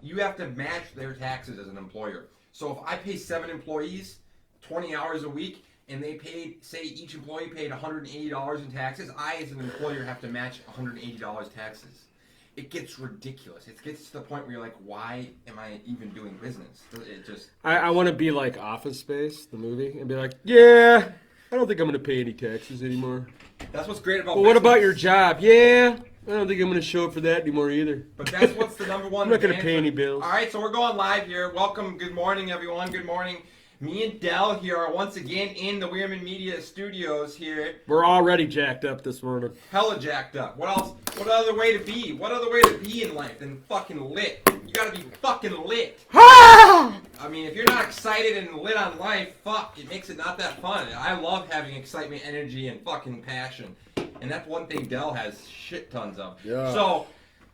you have to match their taxes as an employer. So if I pay 7 employees 20 hours a week, and they paid, say each employee paid $180 in taxes, I as an employer have to match $180 taxes. It gets ridiculous. It gets to the point where you're like, why am I even doing business? It just... I want to be like Office Space, the movie, and be like, yeah, I don't think I'm going to pay any taxes anymore. That's what's great about But what about your job? Yeah, I don't think I'm going to show up for that anymore either. But that's what's the number one I'm not going to pay any bills. All right, so we're going live here. Welcome. Good morning, everyone. Good morning. Me and Del here are once again in the Weirman Media Studios here. We're already jacked up this morning. Hella jacked up. What else? What other way to be? What other way to be in life than fucking lit? You gotta be fucking lit. I mean, if you're not excited and lit on life, fuck, it makes it not that fun. I love having excitement, energy, and fucking passion. And that's one thing Del has shit tons of. Yeah. So,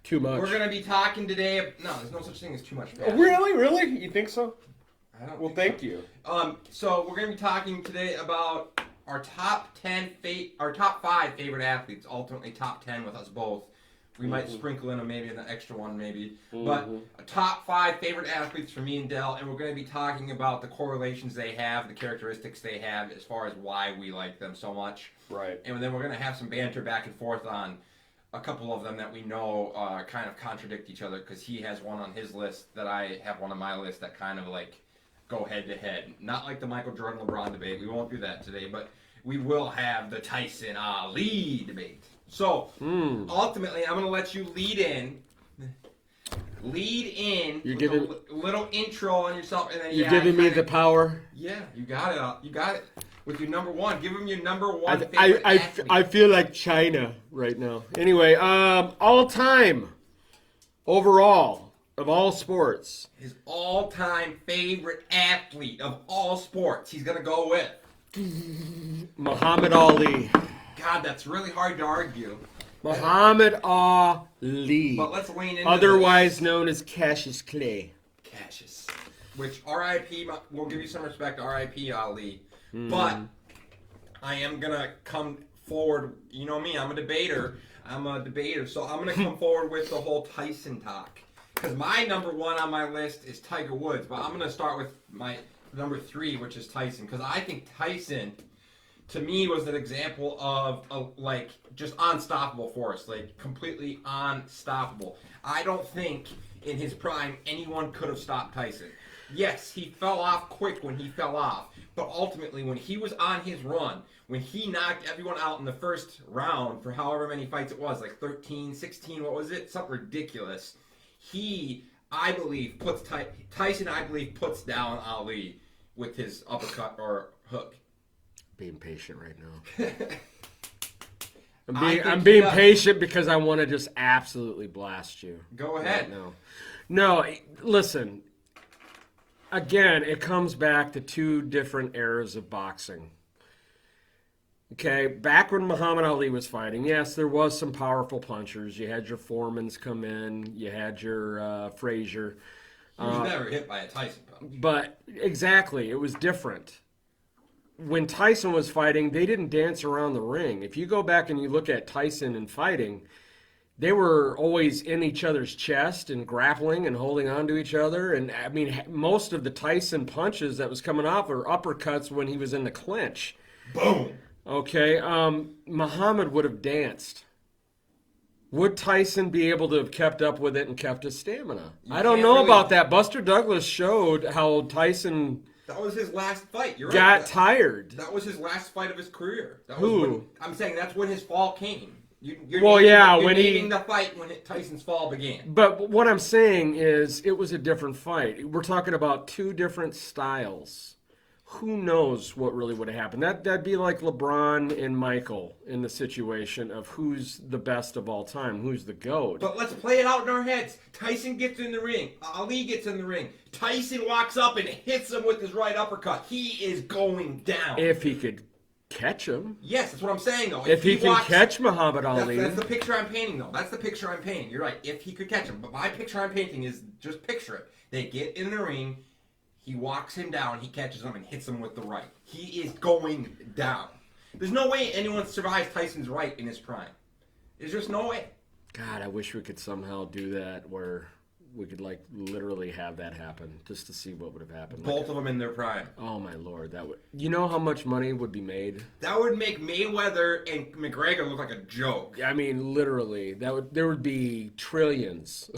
too much. We're gonna be talking today. No, there's no such thing as too much passion. Really? You think so? I don't well, think thank so. you. So we're going to be talking today about our top 5 favorite athletes. Ultimately, top 10 with us both. We might sprinkle in maybe an extra one, maybe. But a top 5 favorite athletes for me and Del, and we're going to be talking about the correlations they have, the characteristics they have, as far as why we like them so much. Right. And then we're going to have some banter back and forth on a couple of them that we know kind of contradict each other, because he has one on his list that I have one on my list that kind of like go head to head. Not like the Michael Jordan LeBron debate. We won't do that today, but we will have the Tyson Ali debate. So ultimately, I'm going to let you lead in. You're giving a little intro on yourself, and then you're giving me the power. Yeah, you got it. You got it. With your number one, give him your number one favorite athlete. I feel like China right now. Anyway, all time overall. Of all sports. His all-time favorite athlete of all sports. He's going to go with Muhammad Ali. God, that's really hard to argue. Muhammad Ali. But let's lean into otherwise known as Cassius Clay. Cassius. Which, R.I.P., we'll give you some respect, R.I.P. Ali. But I am going to come forward. You know me, I'm a debater. So I'm going to come forward with the whole Tyson talk. Because my number one on my list is Tiger Woods, but I'm going to start with my number 3, which is Tyson. Because I think Tyson, to me, was an example of like just unstoppable force, like completely unstoppable. I don't think in his prime anyone could have stopped Tyson. Yes, he fell off quick when he fell off, but ultimately when he was on his run, when he knocked everyone out in the first round for however many fights it was, like 13, 16, what was it? Something ridiculous. He, I believe, Tyson, I believe, puts down Ali with his uppercut or hook. Being patient right now. I'm being patient because I want to just absolutely blast you. Go ahead. No, listen. Again, it comes back to 2 different eras of boxing. Okay, back when Muhammad Ali was fighting, yes, there was some powerful punchers. You had your Foremans come in. You had your Frazier. He was never hit by a Tyson punch. But exactly, it was different. When Tyson was fighting, they didn't dance around the ring. If you go back and you look at Tyson and fighting, they were always in each other's chest and grappling and holding on to each other. And, I mean, most of the Tyson punches that was coming off were uppercuts when he was in the clinch. Boom! Okay, Muhammad would have danced. Would Tyson be able to have kept up with it and kept his stamina? I don't know about that. Buster Douglas showed how Tyson... That was his last fight. You're got right. tired. That was his last fight of his career. Who? I'm saying that's when his fall came. You're naming the fight when Tyson's fall began. But what I'm saying is it was a different fight. We're talking about 2 different styles. Who knows what really would have happened? That'd be like LeBron and Michael in the situation of who's the best of all time, who's the GOAT. But let's play it out in our heads. Tyson gets in the ring. Ali gets in the ring. Tyson walks up and hits him with his right uppercut. He is going down. If he could catch him. Yes, that's what I'm saying, though. If he can catch Muhammad Ali. That's the picture I'm painting, though. That's the picture I'm painting. You're right. If he could catch him. But my picture I'm painting is just picture it. They get in the ring. He walks him down, he catches him, and hits him with the right. He is going down. There's no way anyone survives Tyson's right in his prime. There's just no way. God, I wish we could somehow do that where like literally have that happen just to see what would have happened. Both of them in their prime. Oh my Lord, that would. You know how much money would be made? That would make Mayweather and McGregor look like a joke. I mean, literally, there would be trillions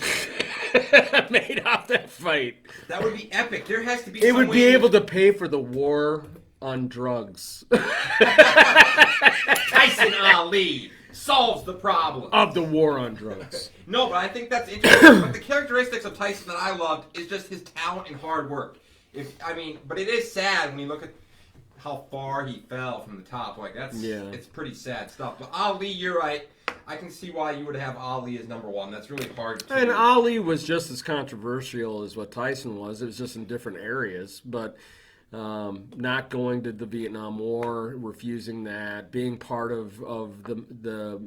made off that fight. That would be epic. There has to be. It would be able to pay for the war on drugs. Tyson Ali solves the problem of the war on drugs. No, but I think that's interesting. But the characteristics of Tyson that I loved is just his talent and hard work. But it is sad when you look at how far he fell from the top. Like it's pretty sad stuff. But Ali, you're right. I can see why you would have Ali as number one. That's really hard to And Ali was just as controversial as what Tyson was. It was just in different areas. But not going to the Vietnam War, refusing that, being part of the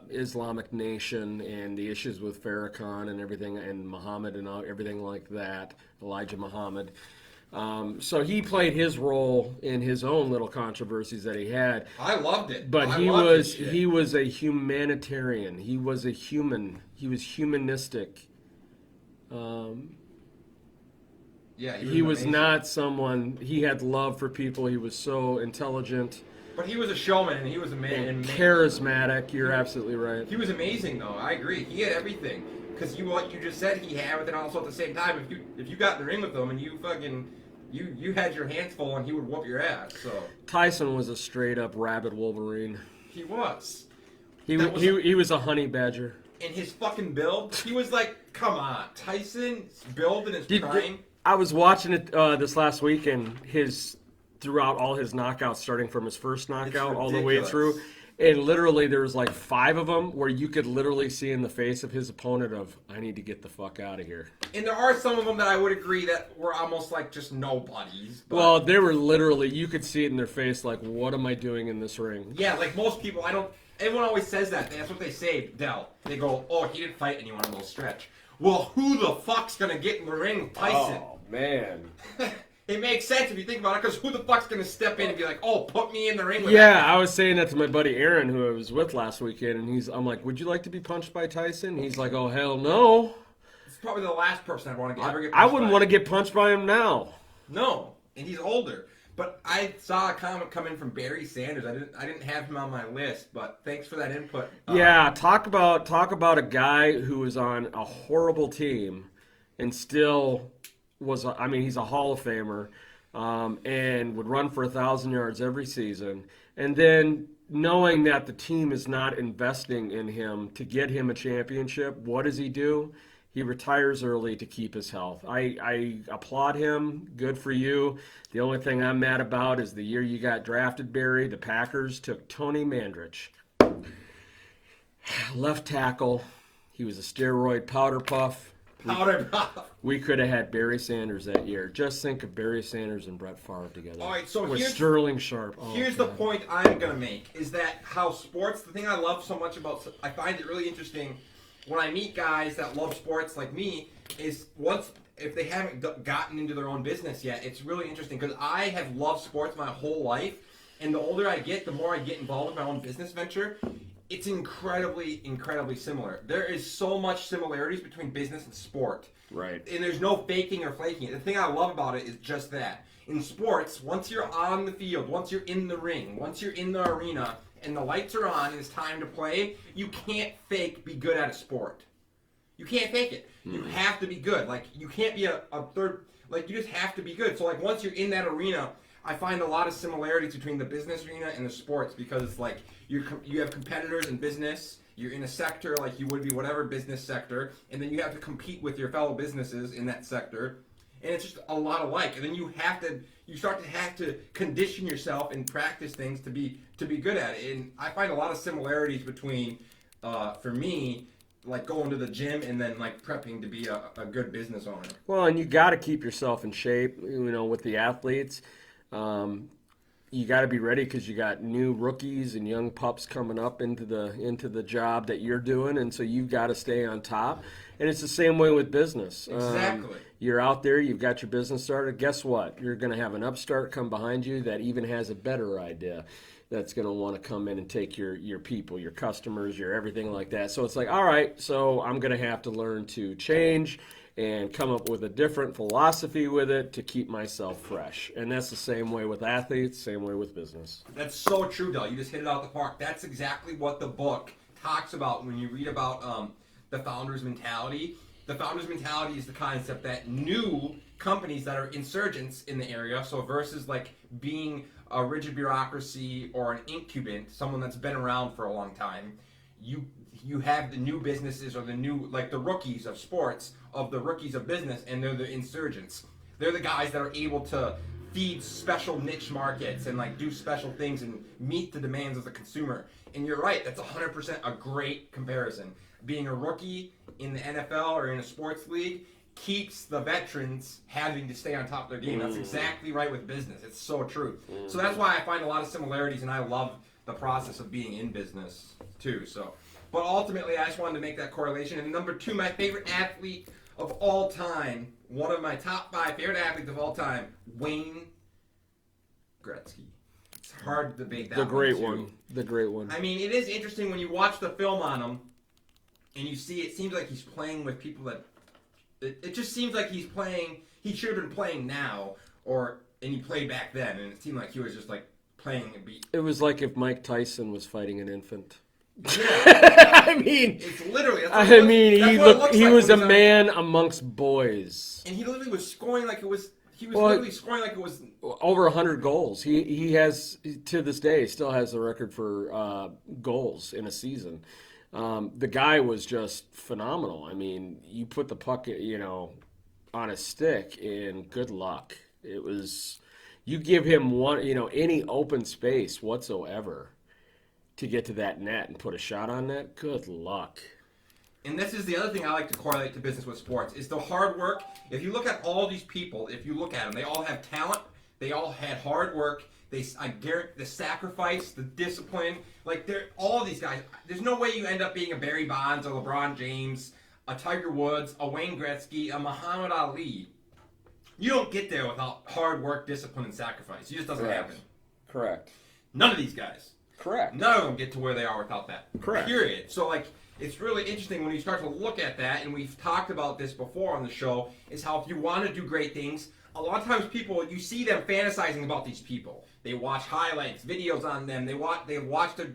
Islamic nation and the issues with Farrakhan and everything, and Muhammad and everything like that, Elijah Muhammad. So he played his role in his own little controversies that he had. I loved it. But he was a humanitarian. He was a human. He was humanistic. He was not someone. He had love for people. He was so intelligent. But he was a showman, and he was amazing. Charismatic. You're absolutely right. He was amazing, though. I agree. He had everything. Because what you just said he had, but then also at the same time, if you got in the ring with him and you fucking you had your hands full, and he would whoop your ass. So Tyson was a straight up rabid Wolverine. He was. He was a honey badger. And his fucking build, he was like, come on, Tyson's build in his prime. I was watching it this last week, and throughout all his knockouts, starting from his first knockout all the way through, and literally there was like 5 of them where you could literally see in the face of his opponent of, I need to get the fuck out of here. And there are some of them that I would agree that were almost like just nobodies. But... Well, they were literally, you could see it in their face like, what am I doing in this ring? Yeah, like most people, everyone always says that. That's what they say, Dell. They go, oh, he didn't fight anyone on those stretch. Well, who the fuck's going to get in the ring with Tyson? Oh, man. It makes sense if you think about it, because who the fuck's going to step in and be like, oh, put me in the ring with that guy? I was saying that to my buddy Aaron, who I was with last weekend, and I'm like, would you like to be punched by Tyson? He's like, oh, hell no. It's probably the last person I'd want to ever get punched by. I wouldn't want to get punched by him now. No, and he's older. But I saw a comment come in from Barry Sanders. I didn't have him on my list, but thanks for that input. Talk about a guy who was on a horrible team and still was. He's a Hall of Famer and would run for 1,000 yards every season, and then knowing that the team is not investing in him to get him a championship, what does he do? He retires early to keep his health. I applaud him. Good for you. The only thing I'm mad about is the year you got drafted, Barry, the Packers took Tony Mandrich. Left tackle. He was a steroid powder puff. We could have had Barry Sanders that year. Just think of Barry Sanders and Brett Favre together. All right, so with Sterling Sharp. Here's the point I'm going to make, is that how sports, the thing I love so much about, I find it really interesting when I meet guys that love sports like me, is if they haven't gotten into their own business yet, it's really interesting because I have loved sports my whole life, and the older I get, the more I get involved in my own business venture. It's incredibly, incredibly similar. There is so much similarities between business and sport. Right. And there's no faking or flaking it. The thing I love about it is just that. In sports, once you're on the field, once you're in the ring, once you're in the arena, and the lights are on and it's time to play, you can't fake be good at a sport. You can't fake it. You have to be good. Like, you can't be a third, like, you just have to be good. So, like, once you're in that arena, I find a lot of similarities between the business arena and the sports because it's like you have competitors in business, you're in a sector like you would be whatever business sector, and then you have to compete with your fellow businesses in that sector, and it's just a lot alike. And then you start to have to condition yourself and practice things to be good at it. And I find a lot of similarities between, for me, like going to the gym and then like prepping to be a good business owner. Well, and you got to keep yourself in shape, with the athletes. You got to be ready because you got new rookies and young pups coming up into the job that you're doing, and so you've got to stay on top. And it's the same way with business. Exactly. You're out there, you've got your business started. Guess what? You're going to have an upstart come behind you that even has a better idea. That's going to want to come in and take your people, your customers, your everything like that. So it's like, all right, so I'm going to have to learn to change and come up with a different philosophy with it to keep myself fresh. And that's the same way with athletes, same way with business. That's so true, Del. You just hit it out the park. That's exactly what the book talks about when you read about the founder's mentality. The founder's mentality is the concept that new companies that are insurgents in the area, so versus like being a rigid bureaucracy or an incubant, someone that's been around for a long time, you have the new businesses or the new, like the rookies of sports, of the rookies of business, and they're the insurgents. They're the guys that are able to feed special niche markets and like do special things and meet the demands of the consumer. And you're right, that's 100% a great comparison. Being a rookie in the NFL or in a sports league keeps the veterans having to stay on top of their game. That's exactly right with business. It's so true. So that's why I find a lot of similarities, and I love the process of being in business too. So, but ultimately, I just wanted to make that correlation. And number 2, my favorite athlete of all time, one of my top 5 favorite athletes of all time, Wayne Gretzky. It's hard to debate that. The great one. The great one. I mean, it is interesting when you watch the film on him, and you see it seems like he's playing with people that it just seems like he's playing. He should have been playing now, and he played back then, and it seemed like he was just like playing a beat. It was like if Mike Tyson was fighting an infant. Yeah, I mean, it's literally. He was a man amongst boys, and he literally was scoring like it was. He was literally scoring like it was over 100 goals. He has, to this day, still has the record for goals in a season. The guy was just phenomenal. I mean, you put the puck, on a stick, and good luck. It was, you give him any open space whatsoever to get to that net and put a shot on net. Good luck. And this is the other thing I like to correlate to business with sports, is the hard work. If you look at all these people, if you look at them, they all have talent. They all had hard work. I guarantee the sacrifice, the discipline. Like, they're all these guys. There's no way you end up being a Barry Bonds, a LeBron James, a Tiger Woods, a Wayne Gretzky, a Muhammad Ali. You don't get there without hard work, discipline, and sacrifice. It just doesn't happen. Correct. None of these guys. Correct. None of them get to where they are without that. Correct. Period. So, like, it's really interesting when you start to look at that, and we've talked about this before on the show, is how if you want to do great things, a lot of times people, you see them fantasizing about these people. They watch highlights, videos on them. They watch their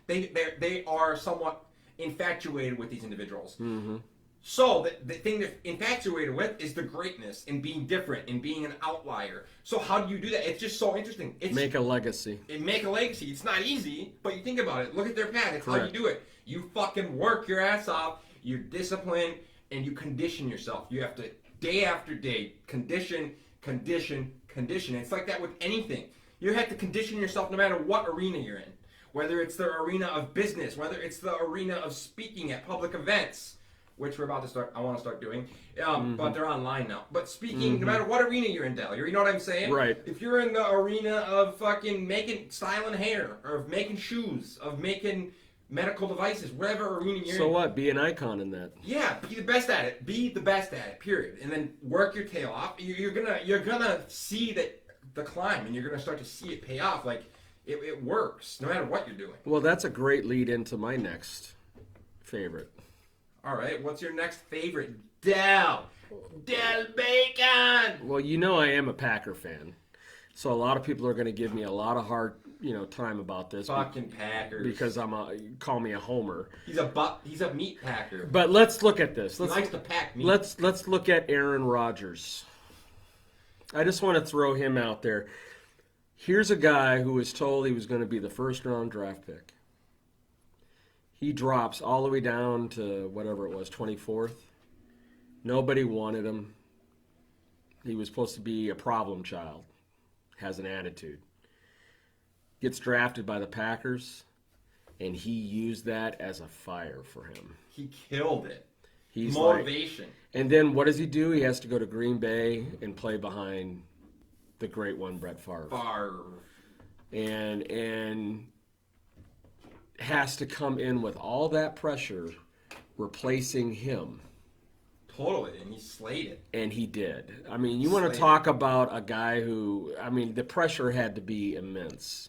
they are somewhat infatuated with these individuals. Mm-hmm. So the thing they're infatuated with is the greatness and being different and being an outlier. So how do you do that? It's just so interesting. Make a legacy. Make a legacy. It's not easy, but you think about it. Look at their path. It's how you do it. You fucking work your ass off. You're disciplined, and you condition yourself. You have to, day after day, condition. It's like that with anything. You have to condition yourself no matter what arena you're in. Whether it's the arena of business, whether it's the arena of speaking at public events, which we're about to start, I want to start doing, but they're online now. But speaking, no matter what arena you're in, Del, you know what I'm saying? Right. If you're in the arena of fucking styling hair, or of making shoes, of making medical devices, whatever arena you're in. So what? Be an icon in that. Yeah, be the best at it. Be the best at it, period. And then work your tail off. You're gonna see that the climb, and you're gonna start to see it pay off. Like, it works, no matter what you're doing. Well, that's a great lead into my next favorite. All right, what's your next favorite? Del Bacon! Well, I am a Packer fan. So a lot of people are going to give me a lot of hard, time about this. Fucking Packers. Because call me a homer. He's a meat packer. But let's look at this. He likes to pack meat. Let's look at Aaron Rodgers. I just want to throw him out there. Here's a guy who was told he was going to be the first-round draft pick. He drops all the way down to whatever it was, 24th. Nobody wanted him. He was supposed to be a problem child. Has an attitude. Gets drafted by the Packers, and he used that as a fire for him. He killed it. He's motivation. And then what does he do? He has to go to Green Bay and play behind the great one, Brett Favre. And has to come in with all that pressure, replacing him. Totally, and he slayed it. And he did. I mean, you want to talk about a guy who, the pressure had to be immense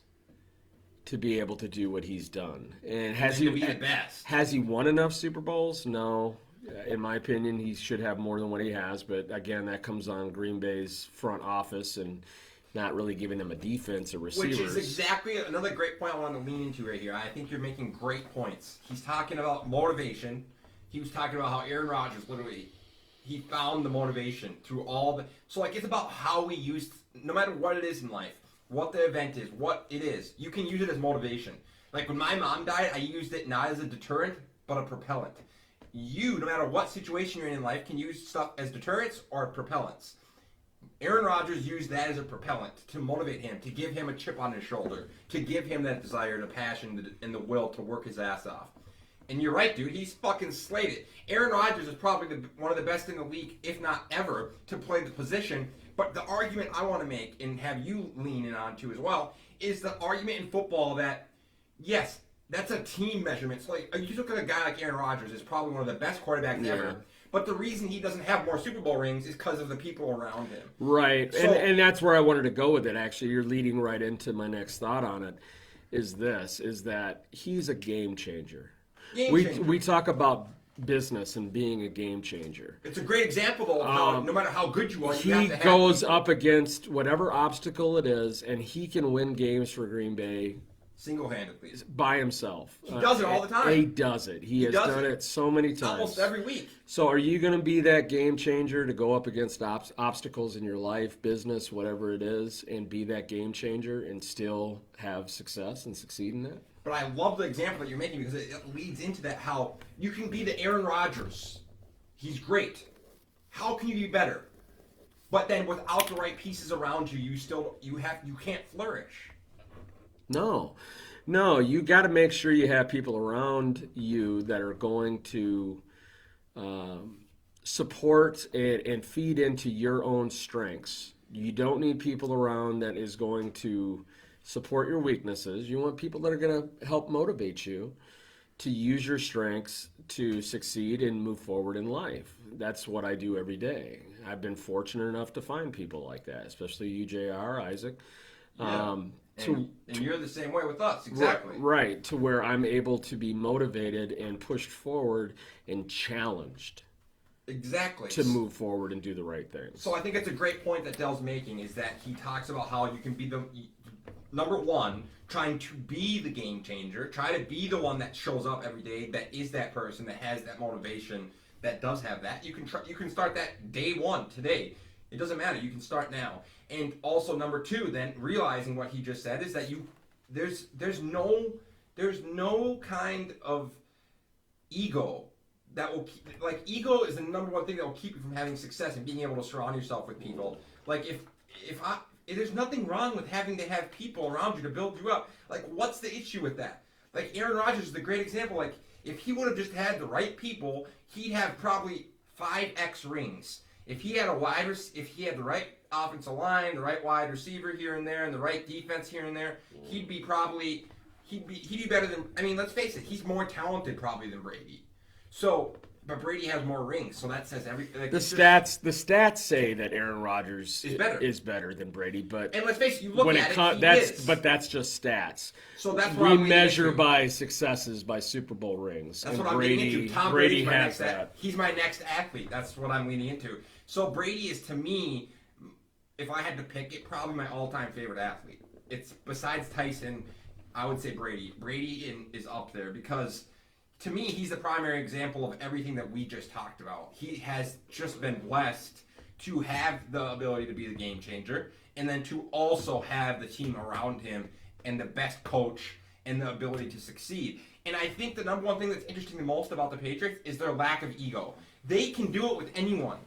to be able to do what he's done. And has he be the best? Has he won enough Super Bowls? No. In my opinion, he should have more than what he has. But again, that comes on Green Bay's front office and not really giving them a defense or receivers. Which is exactly another great point I want to lean into right here. I think you're making great points. He's talking about motivation. He was talking about how Aaron Rodgers literally, he found the motivation through all the... So, like, it's about how we use, no matter what it is in life, what the event is, what it is, you can use it as motivation. Like, when my mom died, I used it not as a deterrent, but a propellant. You, no matter what situation you're in life, can use stuff as deterrents or propellants. Aaron Rodgers used that as a propellant to motivate him, to give him a chip on his shoulder, to give him that desire, the passion, and the will to work his ass off. And you're right, dude. He's fucking slayed it. Aaron Rodgers is probably one of the best in the league, if not ever, to play the position. But the argument I want to make, and have you lean in on too as well, is the argument in football that, yes, that's a team measurement. So, like, you look at a guy like Aaron Rodgers, is probably one of the best quarterbacks ever. But the reason he doesn't have more Super Bowl rings is because of the people around him. Right. So, and that's where I wanted to go with it, actually. You're leading right into my next thought on it, is that he's a game changer. We talk about business and being a game changer. It's a great example, though, of how no matter how good you are, you have to have... He goes up against whatever obstacle it is, and he can win games for Green Bay single-handedly. By himself. He does it all the time. He does it. He has done it so many times. Almost every week. So are you going to be that game changer to go up against obstacles in your life, business, whatever it is, and be that game changer and still have success and succeed in that? But I love the example that you're making because it leads into that, how you can be the Aaron Rodgers. He's great. How can you be better? But then without the right pieces around you, you can't flourish. No, you got to make sure you have people around you that are going to support and feed into your own strengths. You don't need people around that is going to support your weaknesses. You want people that are going to help motivate you to use your strengths to succeed and move forward in life. That's what I do every day. I've been fortunate enough to find people like that, especially you, JR, Isaac. Yeah. And you're the same way with us, exactly. Right, to where I'm able to be motivated and pushed forward and challenged. Exactly. To move forward and do the right things. So I think it's a great point that Dell's making, is that he talks about how you can be the, number one, trying to be the game changer, try to be the one that shows up every day, that is that person, that has that motivation, that does have that. You can start that day one, today. It doesn't matter. You can start now. And also number two, then realizing what he just said is that there's no kind of ego that will keep, like, ego is the number one thing that will keep you from having success and being able to surround yourself with people. Like if there's nothing wrong with having to have people around you to build you up. Like, what's the issue with that? Like, Aaron Rodgers is a great example. Like, if he would have just had the right people, he'd have probably 5x rings. If he had if he had the right offensive line, the right wide receiver here and there, and the right defense here and there, he'd be better than, I mean, let's face it, he's more talented probably than Brady. So, but Brady has more rings, so that says everything. Like, the stats say that Aaron Rodgers is better than Brady, but and let's face it, you look at it, but that's just stats. So that's what we measure by successes, by Super Bowl rings. That's what I'm leaning into. Tom Brady has that. He's my next athlete. That's what I'm leaning into. So Brady is, to me, if I had to pick it, probably my all-time favorite athlete. It's besides Tyson, I would say Brady. Brady is up there because, to me, he's the primary example of everything that we just talked about. He has just been blessed to have the ability to be the game changer, and then to also have the team around him and the best coach and the ability to succeed. And I think the number one thing that's interesting the most about the Patriots is their lack of ego. They can do it with anyone.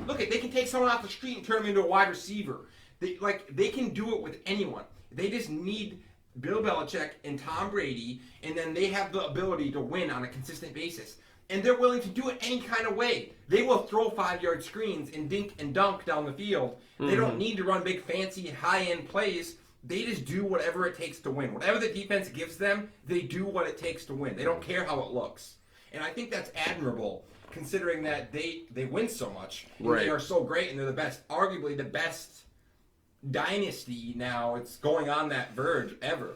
Look, they can take someone off the street and turn them into a wide receiver. They can do it with anyone. They just need Bill Belichick and Tom Brady, and then they have the ability to win on a consistent basis. And they're willing to do it any kind of way. They will throw 5-yard screens and dink and dunk down the field. Mm-hmm. They don't need to run big, fancy, high-end plays. They just do whatever it takes to win. Whatever the defense gives them, they do what it takes to win. They don't care how it looks. And I think that's admirable, considering that they win so much. And They are so great, and they're the best, arguably the best dynasty now. It's going on that verge ever.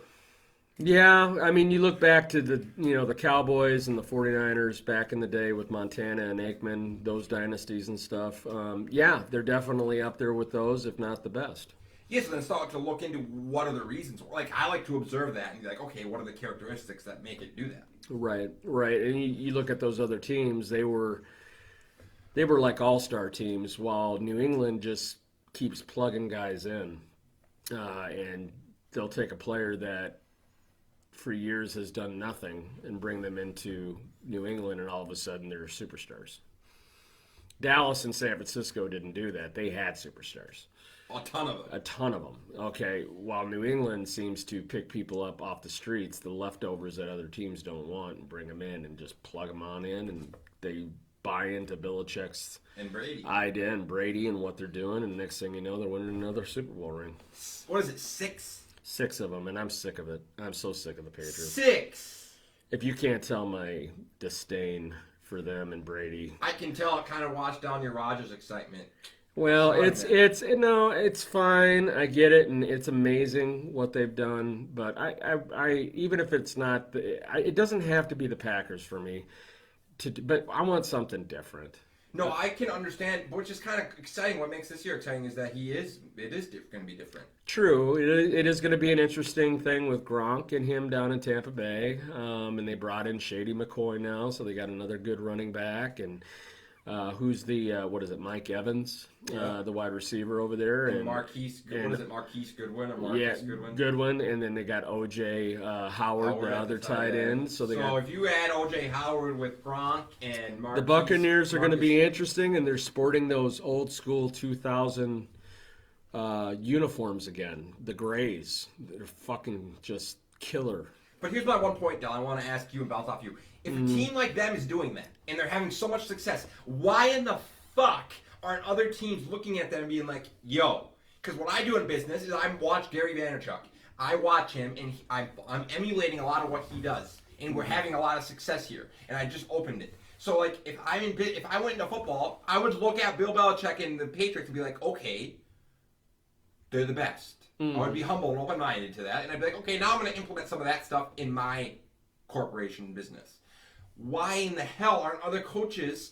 Yeah, I mean, you look back to the Cowboys and the 49ers back in the day with Montana and Aikman, those dynasties and stuff. Yeah, they're definitely up there with those, if not the best. Yes, and then start to look into what are the reasons. Like, I like to observe that and be like, okay, what are the characteristics that make it do that? Right, right. And you look at those other teams; they were like all-star teams, while New England just keeps plugging guys in, and they'll take a player that for years has done nothing and bring them into New England, and all of a sudden they're superstars. Dallas and San Francisco didn't do that. They had superstars. A ton of them. A ton of them. Okay, while New England seems to pick people up off the streets, the leftovers that other teams don't want, and bring them in and just plug them on in, and they buy into Belichick's and Brady. idea and Brady and what they're doing, and the next thing you know, they're winning another Super Bowl ring. What is it, 6? 6 of them, and I'm sick of it. I'm so sick of the Patriots. 6! If you can't tell my disdain for them and Brady, I can tell it kind of washed down your Rodgers excitement. well, Sorry, it's fine. I get it, and it's amazing what they've done. But I even if it's not, it doesn't have to be the Packers for me. But I want something different. No, I can understand, which is kind of exciting. What makes this year exciting is that it is going to be different. True, it is going to be an interesting thing with Gronk and him down in Tampa Bay, and they brought in Shady McCoy now, so they got another good running back. And who's the Mike Evans, the wide receiver over there, and Marquise. What is it, Marquise Goodwin or Marquise Goodwin? Goodwin, and then they got O.J. Howard, the other tight end. So if you add O.J. Howard with Gronk and Marquise, the Buccaneers are going to be interesting, and they're sporting those old school 2000 uniforms again, the grays. They're fucking just killer. But here's my one point, Del. I want to ask you and bounce off you. If a team like them is doing that, and they're having so much success, why in the fuck aren't other teams looking at them and being like, yo? Because what I do in business is I watch Gary Vaynerchuk. I watch him, and I'm emulating a lot of what he does. And we're having a lot of success here. And I just opened it. So, like, if I went into football, I would look at Bill Belichick and the Patriots and be like, okay, they're the best. I would be humble and open-minded to that. And I'd be like, okay, now I'm going to implement some of that stuff in my corporation business. Why in the hell aren't other coaches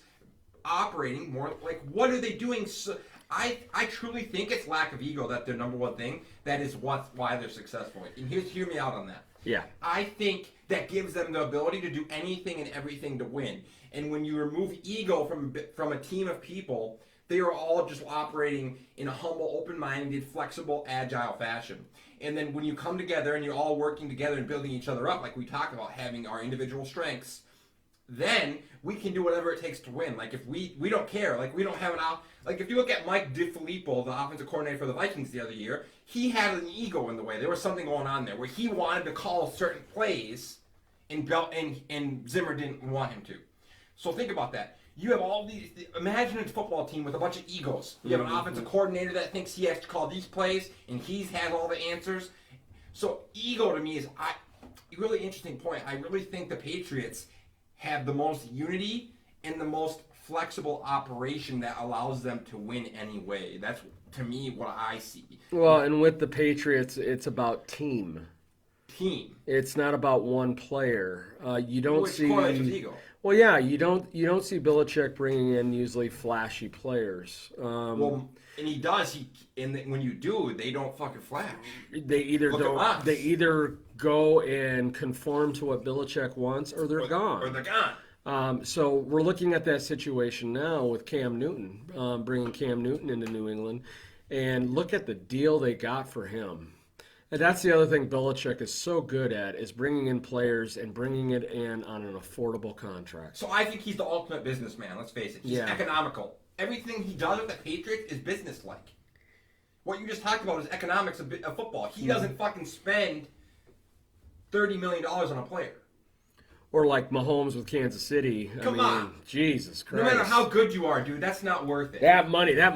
operating more? Like, what are they doing? So, I truly think it's lack of ego that their number one thing. That is why they're successful. And hear me out on that. Yeah. I think that gives them the ability to do anything and everything to win. And when you remove ego from a team of people, they are all just operating in a humble, open-minded, flexible, agile fashion. And then when you come together and you're all working together and building each other up, like we talked about, having our individual strengths, then we can do whatever it takes to win. Like, if we don't care, like, we don't have like, if you look at Mike DiFilippo, the offensive coordinator for the Vikings the other year, he had an ego in the way. There was something going on there where he wanted to call certain plays, and Zimmer didn't want him to. So think about that. You have all these. Imagine a football team with a bunch of egos. You have an offensive coordinator that thinks he has to call these plays, and he has all the answers. So ego to me is a really interesting point. I really think the Patriots have the most unity and the most flexible operation that allows them to win anyway. That's, to me, what I see. Well, and with the Patriots, it's about team. It's not about one player. You don't see. Correlates with ego. Well, yeah, you don't see Belichick bringing in usually flashy players. And he does. When you do, they don't fucking flash. They either go and conform to what Belichick wants, or they're gone. Or they're gone. So we're looking at that situation now with Cam Newton, bringing Cam Newton into New England, and look at the deal they got for him. And that's the other thing Belichick is so good at, is bringing in players and bringing it in on an affordable contract. So I think he's the ultimate businessman, let's face it. He's economical. Everything he does with the Patriots is business-like. What you just talked about is economics of football. He doesn't fucking spend $30 million on a player. Or like Mahomes with Kansas City. Come on. Jesus Christ. No matter how good you are, dude, that's not worth it. That money, a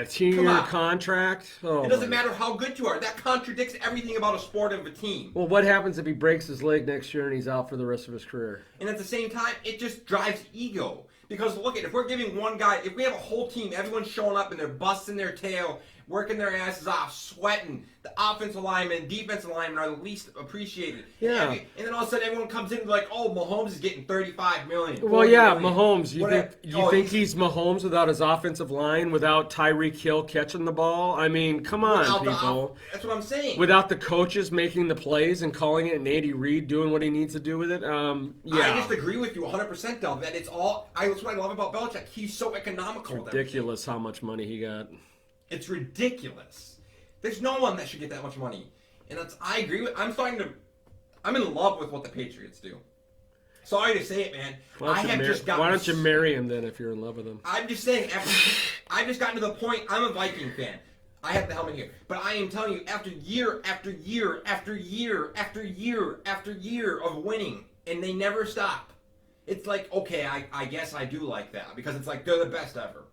2-year contract. Oh, it doesn't matter how good you are. That contradicts everything about a sport of a team. Well, what happens if he breaks his leg next year and he's out for the rest of his career? And at the same time, it just drives ego. Because look at, if we're giving one guy, if we have a whole team, everyone's showing up and they're busting their tail working their asses off, sweating. The offensive linemen, defensive linemen are the least appreciated. Yeah. And then all of a sudden everyone comes in and like, oh, Mahomes is getting $35 million. Well, yeah, million. Mahomes. You think he's he's Mahomes without his offensive line, without Tyreek Hill catching the ball? I mean, come on, people. That's what I'm saying. Without the coaches making the plays and calling it, and Andy Reid doing what he needs to do with it. Yeah. I just agree with you 100%, though. That it's all. That's what I love about Belichick. He's so economical. Ridiculous how much money he got. It's ridiculous. There's no one that should get that much money, and I agree with. I'm in love with what the Patriots do. Sorry to say it, man. Why don't you marry him then if you're in love with him? I'm just saying. I've just gotten to the point. I'm a Viking fan. I have the helmet here, but I am telling you, after year after year after year after year after year of winning, and they never stop. It's like, okay, I guess I do like that because it's like they're the best ever.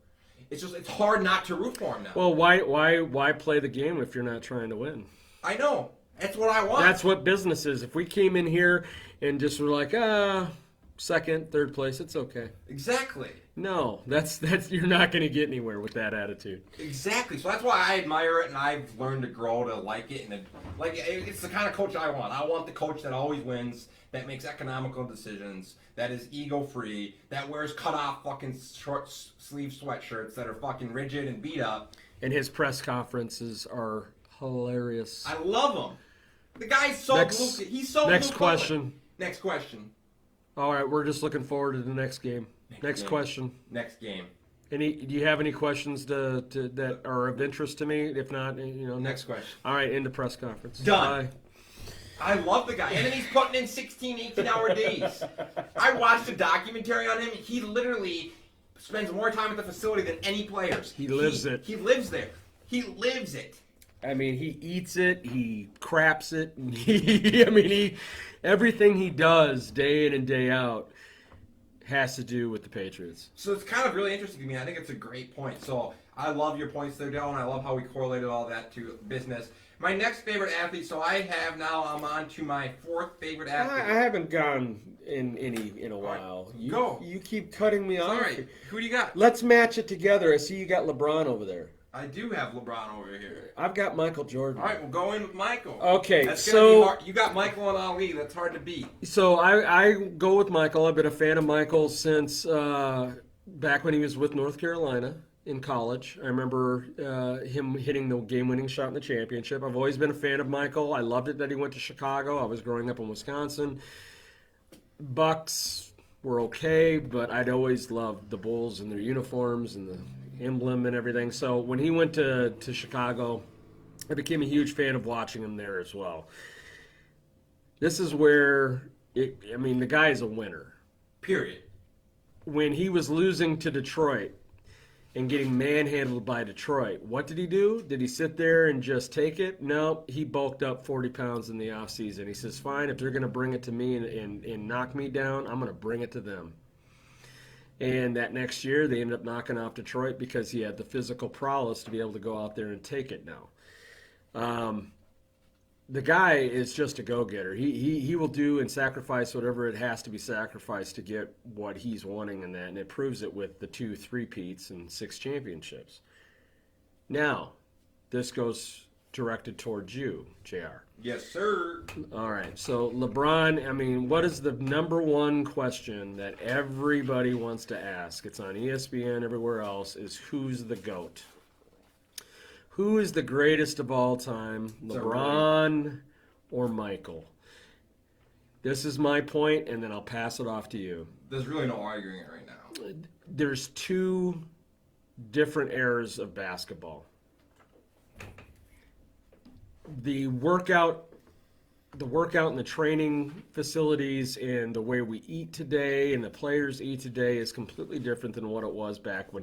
It's hard not to root for them now. Well, why play the game if you're not trying to win? I know. That's what I want. That's what business is. If we came in here and just were like, second, third place, it's okay. Exactly. No, that's you're not going to get anywhere with that attitude. Exactly. So that's why I admire it, and I've learned to grow to like it. And it's the kind of coach I want. I want the coach that always wins, that makes economical decisions, that is ego-free, that wears cut-off fucking short sleeve sweatshirts that are fucking rigid and beat up. And his press conferences are hilarious. I love him. The guy's so blue. He's so next blue. question. Next question. All right, we're just looking forward to the next game. Next question. Next game. Do you have any questions that are of interest to me? If not, next question. All right, into press conference. Done. Bye. I love the guy. And then he's putting in 16, 18-hour days. I watched a documentary on him. He literally spends more time at the facility than any players. He lives it. He lives there. He lives it. I mean, he eats it. He craps it. Everything he does day in and day out has to do with the Patriots. So it's kind of really interesting to me. I think it's a great point. So I love your points there, Dale, and I love how we correlated all that to business. My next favorite athlete, so I'm on to my fourth favorite athlete. I haven't gone in a while. Go. You keep cutting me off. All right. Who do you got? Let's match it together. I see you got LeBron over there. I do have LeBron over here. I've got Michael Jordan. All right, we'll go in with Michael. Okay, That's gonna be hard. You got Michael and Ali. That's hard to beat. So I go with Michael. I've been a fan of Michael since back when he was with North Carolina in college. I remember him hitting the game-winning shot in the championship. I've always been a fan of Michael. I loved it that he went to Chicago. I was growing up in Wisconsin. Bucks were okay, but I'd always loved the Bulls and their uniforms and the emblem and everything. So when he went to Chicago, I became a huge fan of watching him there as well. This is where, the guy is a winner. Period. When he was losing to Detroit and getting manhandled by Detroit, what did he do? Did he sit there and just take it? No, he bulked up 40 pounds in the offseason. He says, fine, if they're going to bring it to me and knock me down, I'm going to bring it to them. And that next year, they ended up knocking off Detroit because he had the physical prowess to be able to go out there and take it now. The guy is just a go-getter. He will do and sacrifice whatever it has to be sacrificed to get what he's wanting in that, and it proves it with the 2 3-peats and 6 championships. Now, this goes directed towards you, JR. Yes, sir. All right. So, LeBron, what is the number one question that everybody wants to ask? It's on ESPN, everywhere else, is who's the GOAT? Who is the greatest of all time, LeBron or Michael? This is my point, and then I'll pass it off to you. There's really no arguing it right now. There's 2 different eras of basketball. The workout and the training facilities and the way we eat today and the players eat today is completely different than what it was back when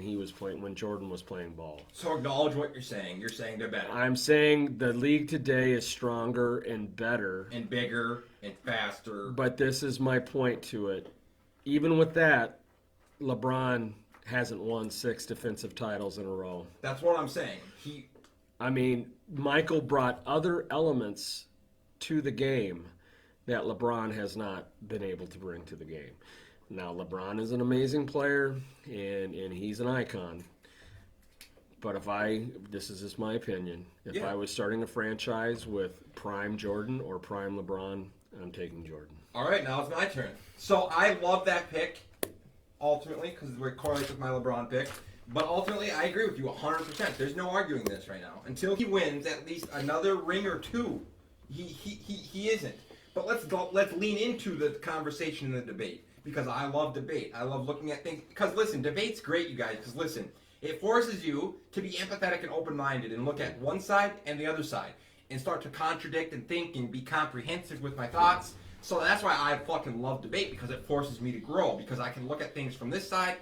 when Jordan was playing ball. So acknowledge what you're saying. You're saying they're better. I'm saying the league today is stronger and better. And bigger and faster. But this is my point to it. Even with that, LeBron hasn't won 6 defensive titles in a row. That's what I'm saying. Michael brought other elements to the game that LeBron has not been able to bring to the game. Now, LeBron is an amazing player, and he's an icon. But this is just my opinion. If Yeah. I was starting a franchise with prime Jordan or prime LeBron, I'm taking Jordan. All right, now it's my turn. So I love that pick, ultimately, because it correlates with my LeBron pick. But ultimately, I agree with you 100%. There's no arguing this right now. Until he wins at least another ring or two, he isn't. But let's lean into the conversation and the debate, because I love debate. I love looking at things. Because listen, debate's great, you guys. Because listen, it forces you to be empathetic and open-minded and look at one side and the other side and start to contradict and think and be comprehensive with my thoughts. So that's why I fucking love debate, because it forces me to grow, because I can look at things from this side,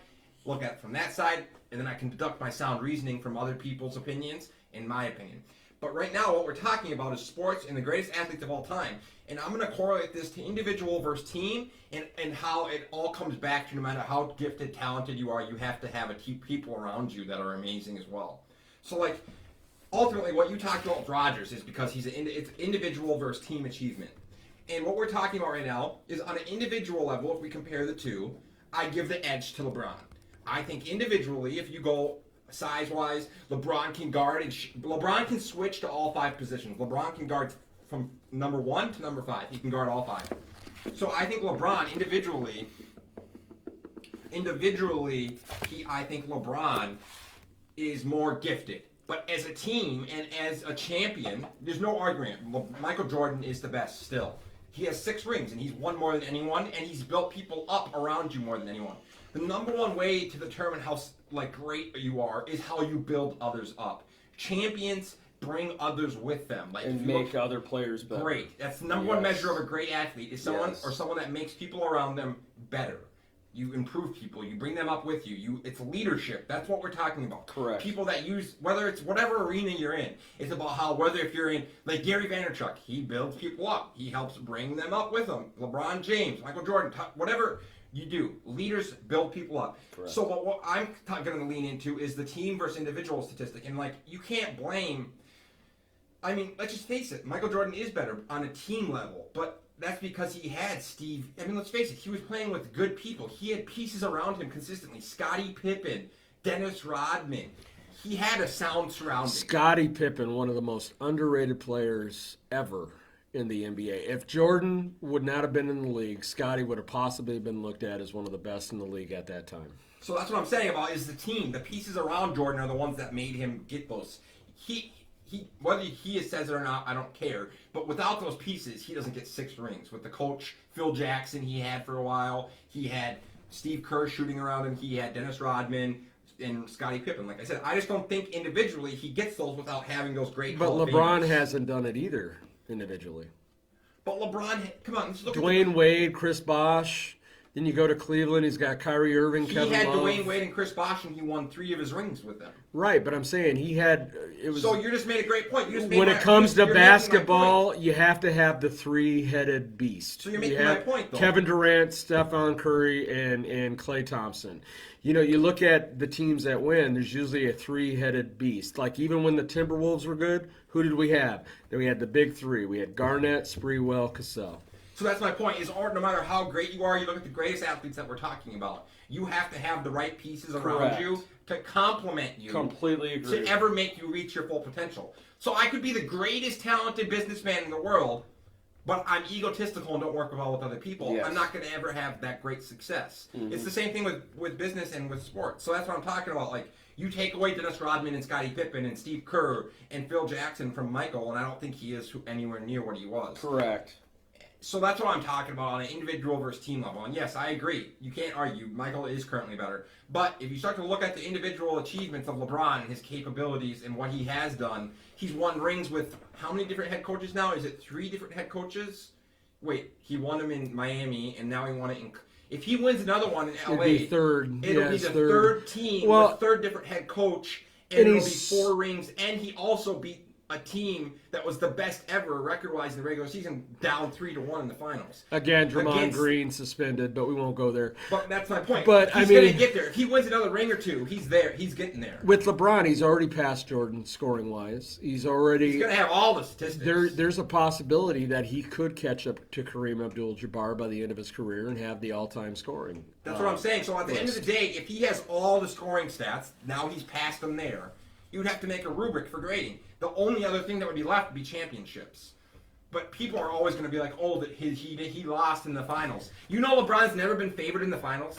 look at it from that side, and then I can deduct my sound reasoning from other people's opinions and my opinion. But right now, what we're talking about is sports and the greatest athletes of all time. And I'm going to correlate this to individual versus team and how it all comes back to no matter how gifted, talented you are, you have to have people around you that are amazing as well. So, like, ultimately, what you talked about with Rodgers is because it's individual versus team achievement. And what we're talking about right now is on an individual level, if we compare the two, I give the edge to LeBron. I think individually, if you go size-wise, LeBron can guard and LeBron can switch to all 5 positions. LeBron can guard from number 1 to number 5. He can guard all 5. So I think LeBron individually, I think LeBron is more gifted. But as a team and as a champion, there's no argument. Michael Jordan is the best still. He has 6 rings, and he's won more than anyone, and he's built people up around you more than anyone. The number one way to determine how great you are is how you build others up. Champions bring others with them, and make other players better. Great. That's the number one measure of a great athlete is someone that makes people around them better. You improve people. You bring them up with you. It's leadership. That's what we're talking about. Correct. People that use, whether it's whatever arena you're in, it's about how, whether if you're in, like Gary Vaynerchuk, he builds people up. He helps bring them up with him. LeBron James, Michael Jordan, whatever you do. Leaders build people up. Correct. So what I'm going to lean into is the team versus individual statistic. And, you can't blame, let's just face it. Michael Jordan is better on a team level, but that's because he had Steve. Let's face it. He was playing with good people. He had pieces around him consistently. Scottie Pippen, Dennis Rodman. He had a sound surrounding. Scottie Pippen, one of the most underrated players ever in the NBA. If Jordan would not have been in the league, Scottie would have possibly been looked at as one of the best in the league at that time. So that's what I'm saying about is the team. The pieces around Jordan are the ones that made him get those. Whether he says it or not, I don't care. But without those pieces, he doesn't get 6 rings. With the coach, Phil Jackson, he had for a while. He had Steve Kerr shooting around him. He had Dennis Rodman and Scottie Pippen. Like I said, I just don't think individually he gets those without having those great. But LeBron hasn't done it either individually. But LeBron, come on, let's look Dwayne at Wade, Chris Bosh. Then you go to Cleveland, he's got Kyrie Irving, Kevin Love. He had Dwayne Wade and Chris Bosh, and he won 3 of his rings with them. Right, but I'm saying it was. So you just made a great point. When it comes to basketball, you have to have the 3-headed beast. So you're making my point, though. Kevin Durant, Stephon Curry, and Klay Thompson. You look at the teams that win, there's usually a 3-headed beast. Like even when the Timberwolves were good, who did we have? Then we had the big 3. We had Garnett, Sprewell, Cassell. So that's my point, is no matter how great you are, you look at the greatest athletes that we're talking about, you have to have the right pieces around you to complement you. Completely agree. To ever make you reach your full potential. So I could be the greatest talented businessman in the world, but I'm egotistical and don't work well with other people. Yes. I'm not going to ever have that great success. Mm-hmm. It's the same thing with business and with sports. So that's what I'm talking about. You take away Dennis Rodman and Scottie Pippen and Steve Kerr and Phil Jackson from Michael, and I don't think he is anywhere near what he was. Correct. So that's what I'm talking about on an individual versus team level. And yes, I agree. You can't argue. Michael is currently better. But if you start to look at the individual achievements of LeBron and his capabilities and what he has done, he's won rings with how many different head coaches now? Is it 3 different head coaches? Wait, he won them in Miami, and now he won it in... If he wins another one in LA, it'll be third. It'll be the third team with 3rd different head coach, and it'll be 4 rings. And he also beat a team that was the best ever record-wise in the regular season, down 3-1 in the finals. Again, Draymond Green suspended, but we won't go there. But that's my point. But he's going to get there. If he wins another ring or 2, he's there. He's getting there. With LeBron, he's already passed Jordan scoring-wise. He's going to have all the statistics. There's a possibility that he could catch up to Kareem Abdul-Jabbar by the end of his career and have the all-time scoring. That's what I'm saying. So at the end of the day, if he has all the scoring stats, now he's passed them there. You would have to make a rubric for grading. The only other thing that would be left would be championships. But people are always going to be like, oh, that he lost in the finals. You know LeBron's never been favored in the finals?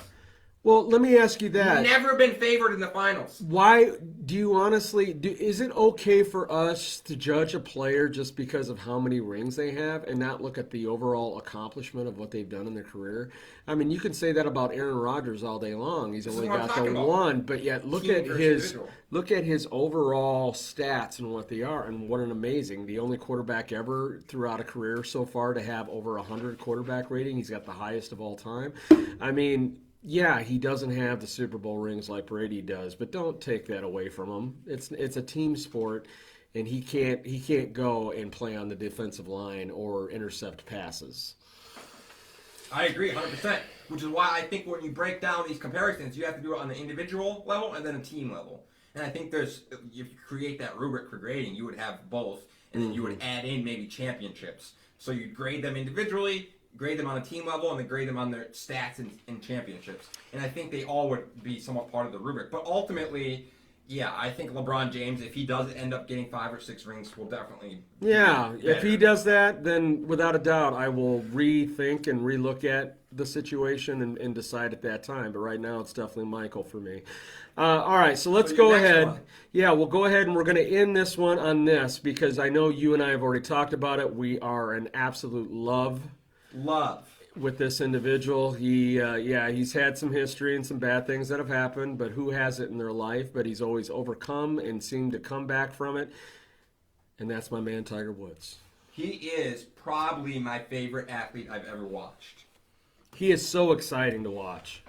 Well, let me ask you that. Never been favored in the finals. Why do you honestly is it okay for us to judge a player just because of how many rings they have and not look at the overall accomplishment of what they've done in their career? I mean, you can say that about Aaron Rodgers all day long. He's only got the one, but yet look at his overall stats and what they are, and what an amazing, the only quarterback ever throughout a career so far to have over 100 quarterback rating. He's got the highest of all time. I mean, yeah, he doesn't have the Super Bowl rings like Brady does, but don't take that away from him. It's a team sport, and he can't go and play on the defensive line or intercept passes. I agree 100%, which is why I think when you break down these comparisons, you have to do it on the individual level and then a team level. And I think if you create that rubric for grading, you would have both, and then you would add in maybe championships. So you'd grade them individually, grade them on a team level, and then grade them on their stats and championships. And I think they all would be somewhat part of the rubric. But ultimately, yeah, I think LeBron James, if he does end up getting 5 or 6 rings, will definitely if he does that, then without a doubt, I will rethink and relook at the situation and decide at that time. But right now, it's definitely Michael for me. All right, so let's go ahead. One. Yeah, we'll go ahead and we're going to end this one on this because I know you and I have already talked about it. We are an absolute love with this individual. He's had some history and some bad things that have happened, but who hasn't in their life? But he's always overcome and seemed to come back from it. And that's my man, Tiger Woods. He is probably my favorite athlete I've ever watched. He is so exciting to watch.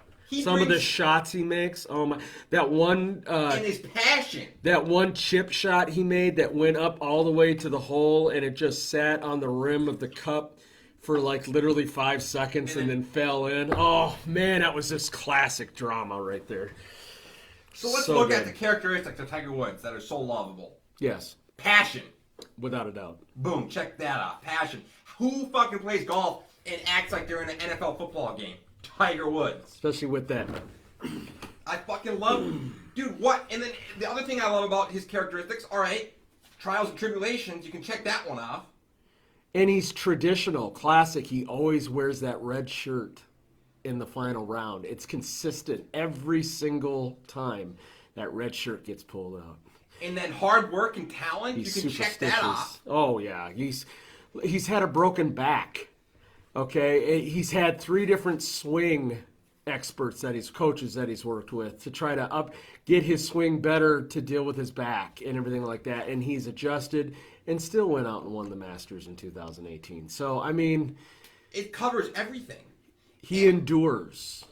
Some of the shots he makes, oh my! That one and his passion. That one chip shot he made that went up all the way to the hole, and it just sat on the rim of the cup for like literally 5 seconds and then fell in. Oh man, that was just classic drama right there. So let's look at the characteristics of Tiger Woods that are so lovable. Yes. Passion. Without a doubt. Boom, check that off. Passion. Who fucking plays golf and acts like they're in an NFL football game? Tiger Woods. Especially with that. I fucking love him. Dude, what? And then the other thing I love about his characteristics, all right, trials and tribulations, you can check that one off. And he's traditional, classic. He always wears that red shirt in the final round. It's consistent every single time that red shirt gets pulled out. And then hard work and talent, you can check that off. Oh, yeah. He's had a broken back. Okay? He's had 3 different swing experts coaches that he's worked with to try to get his swing better to deal with his back and everything like that. And he's adjusted and still went out and won the Masters in 2018. So, I mean, it covers everything. He endures,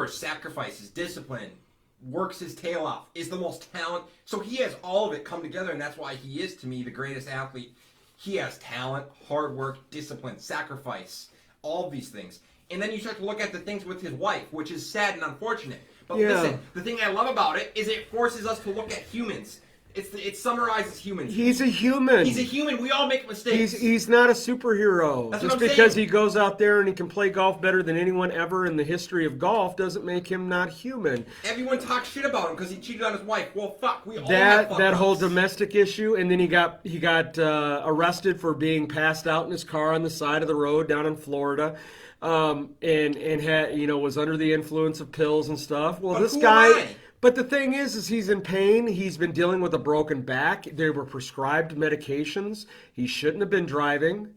sacrifices, discipline, works his tail off, is the most talent. So he has all of it come together, and that's why he is, to me, the greatest athlete. He has talent, hard work, discipline, sacrifice, all of these things. And then you start to look at the things with his wife, which is sad and unfortunate. But listen, the thing I love about it is it forces us to look at humans. It summarizes humans. He's a human. He's a human. We all make mistakes. He's not a superhero. That's Just because he goes out there and he can play golf better than anyone ever in the history of golf doesn't make him not human. Everyone talks shit about him because he cheated on his wife. Well, fuck. We all have fuck that ups. whole domestic issue, and then he got arrested for being passed out in his car on the side of the road down in Florida. And had was under the influence of pills and stuff. Well, this guy. But the thing is he's in pain. He's been dealing with a broken back. There were prescribed medications. He shouldn't have been driving.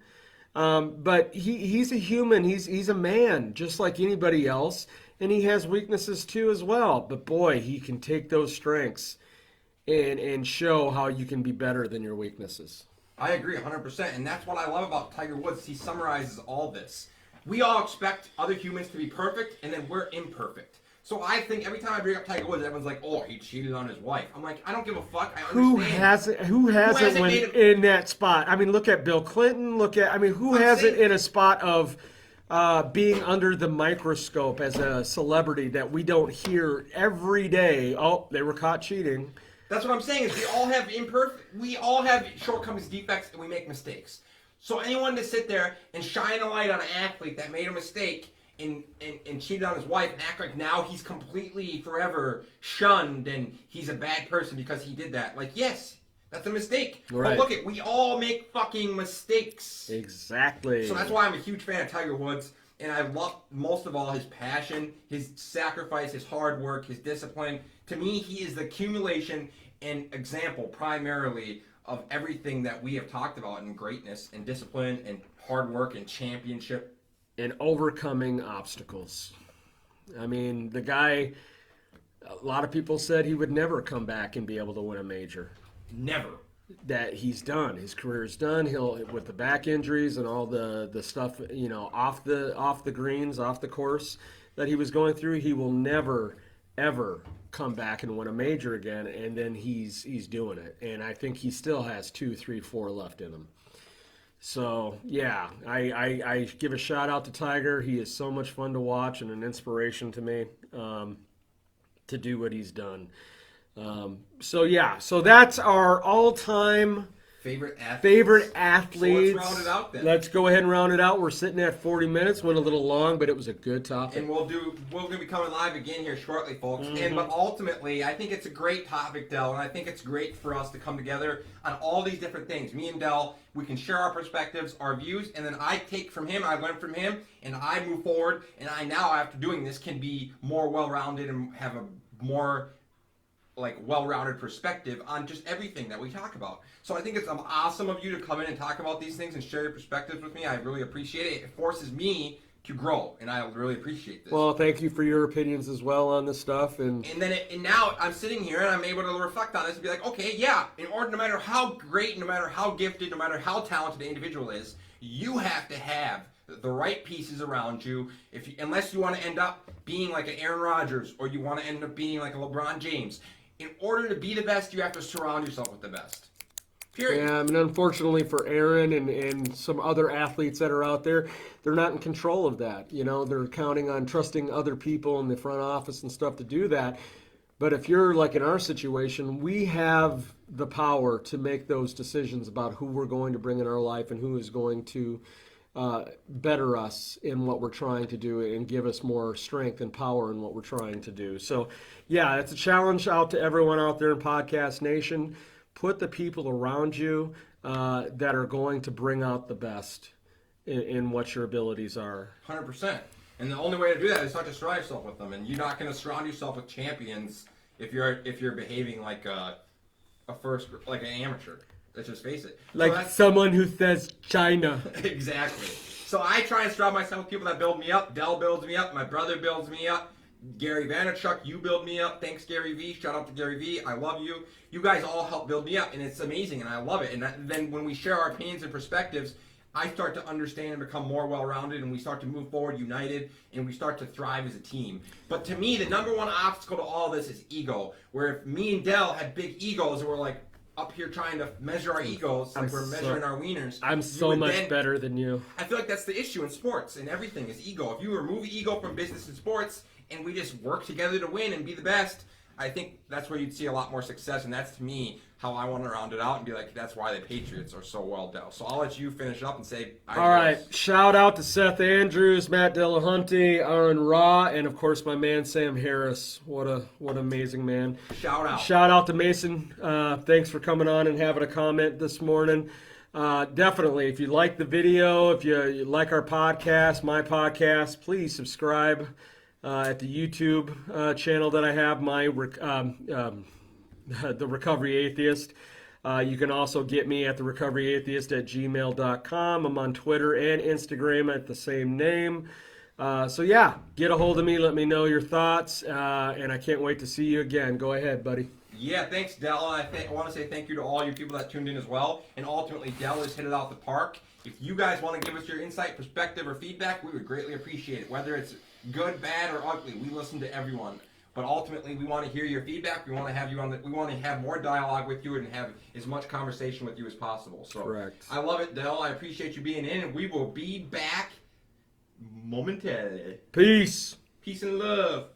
But he's a human. He's a man, just like anybody else. And he has weaknesses too as well. But boy, he can take those strengths and show how you can be better than your weaknesses. I agree 100%. And that's what I love about Tiger Woods. He summarizes all this. We all expect other humans to be perfect, and then we're imperfect. So I think every time I bring up Tiger Woods, everyone's like, "Oh, he cheated on his wife." I'm like, I don't give a fuck. I understand. Who hasn't when in that spot? I mean, look at Bill Clinton. Who hasn't in a spot of being under the microscope as a celebrity that we don't hear every day? Oh, they were caught cheating. That's what I'm saying. Is we all have shortcomings, defects, and we make mistakes. So anyone to sit there and shine a light on an athlete that made a mistake and cheated on his wife and act like now he's completely forever shunned and he's a bad person because he did that. Like, yes, that's a mistake. Right. But look, we all make fucking mistakes. Exactly. So that's why I'm a huge fan of Tiger Woods. And I love, most of all, his passion, his sacrifice, his hard work, his discipline. To me, he is the accumulation and example primarily of everything that we have talked about in greatness and discipline and hard work and championship. And overcoming obstacles. I mean, the guy, a lot of people said he would never come back and be able to win a major. Never. That he's done. His career is done. He'll, with the back injuries and all the stuff, you know, off the greens, off the course that he was going through, he will never ever come back and win a major again. And then he's doing it. And I think he still has 2, 3, 4 left in him. So yeah, I give a shout out to Tiger. He is so much fun to watch and an inspiration to me to do what he's done. So that's our all-time Favorite athletes. So let's round it out then. Let's go ahead and round it out. We're sitting at 40 minutes. Went a little long, but it was a good topic. And we're going to be coming live again here shortly, folks. But ultimately, I think it's a great topic, Del, and I think it's great for us to come together on all these different things. Me and Del, we can share our perspectives, our views, and then I take from him, I learn from him, and I move forward. And I now, after doing this, can be more well-rounded and have a more well-rounded perspective on just everything that we talk about. So I think it's awesome of you to come in and talk about these things and share your perspectives with me. I really appreciate it. It forces me to grow, and I really appreciate this. Well, thank you for your opinions as well on this stuff. And now I'm sitting here and I'm able to reflect on this and be like, okay, yeah, in order, no matter how great, no matter how gifted, no matter how talented the individual is, you have to have the right pieces around you. Unless you want to end up being like an Aaron Rodgers or you want to end up being like a LeBron James. In order to be the best, you have to surround yourself with the best. Period. Yeah, I mean, unfortunately for Aaron and some other athletes that are out there, they're not in control of that. You know, they're counting on trusting other people in the front office and stuff to do that. But if you're like in our situation, we have the power to make those decisions about who we're going to bring in our life and who is going to better us in what we're trying to do and give us more strength and power in what we're trying to do. So, yeah, it's a challenge out to everyone out there in Podcast Nation. Put the people around you that are going to bring out the best in what your abilities are. 100%. And the only way to do that is not to surround yourself with them. And you're not going to surround yourself with champions if you're behaving like an amateur. Let's just face it. Like someone who says China. Exactly. So I try and surround myself with people that build me up. Dell builds me up. My brother builds me up. Gary Vaynerchuk, you build me up. Thanks, Gary V. Shout out to Gary V. I love you. You guys all help build me up, and it's amazing, and I love it. And then when we share our opinions and perspectives, I start to understand and become more well-rounded, and we start to move forward united, and we start to thrive as a team. But to me, the number one obstacle to all this is ego, where if me and Dell had big egos and we're like up here trying to measure our egos, like we're measuring our wieners. I'm so much better than you. I feel like that's the issue in sports, and everything is ego. If you remove ego from business and sports, and we just work together to win and be the best, I think that's where you'd see a lot more success, and that's, to me, how I want to round it out and be like, that's why the Patriots are so well dealt. So I'll let you finish up and say, all right, shout out to Seth Andrews, Matt Delahunty, Aaron Raw, and of course my man Sam Harris. What amazing man. Shout out to Mason. Thanks for coming on and having a comment this morning. Definitely, if you like the video, if you like our podcast, my podcast, please subscribe at the YouTube channel that I have, the Recovery Atheist. You can also get me at the Recovery Atheist at gmail.com. I'm on Twitter and Instagram at the same name. So yeah, get a hold of me. Let me know your thoughts, and I can't wait to see you again. Go ahead, buddy. Yeah, thanks, Dell. I want to say thank you to all you people that tuned in as well. And ultimately, Dell has hit it out the park. If you guys want to give us your insight, perspective, or feedback, we would greatly appreciate it. Whether it's good, bad, or ugly, we listen to everyone. But ultimately, we want to hear your feedback. We want to have you we want to have more dialogue with you and have as much conversation with you as possible. So correct. I love it, Dell. I appreciate you being in, and we will be back momentarily. Peace. Peace and love.